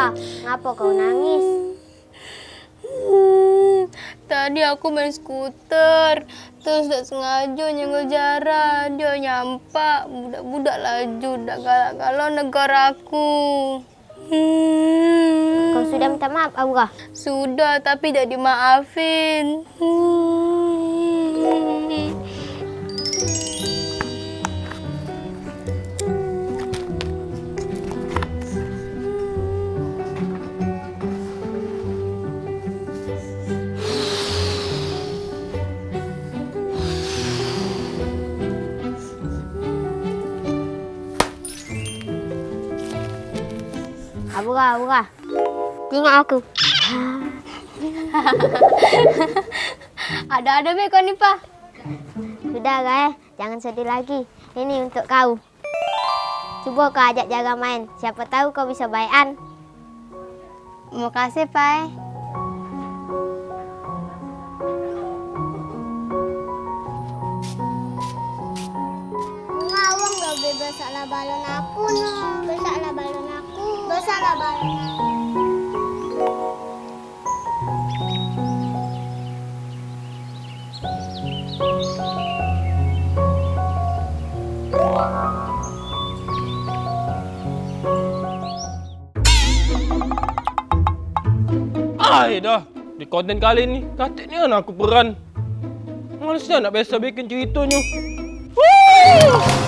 Aura, ngapa kau nangis? Tadi aku main skuter, terus tak sengaja nyenggol Zara. Dia nyampak, budak-budak laju, dak galak kalau negaraku. Kau sudah minta maaf, Aura? Sudah, tapi tidak dimaafin. Aura, tengok aku. Ada-ada be kau nih, Pak. Sudah, guys, jangan sedih lagi. Ini untuk kau. Coba kau ajak Zara main. Siapa tahu kau bisa baikan. Makasih, Pak. Ngawang gak bebas salah balon aku no. Besarlah balon aku. Besarlah balon aku. Ay dah, di konten kali ini katanya aku peran. Males dah nak biasa bikin ceritanya. Woo!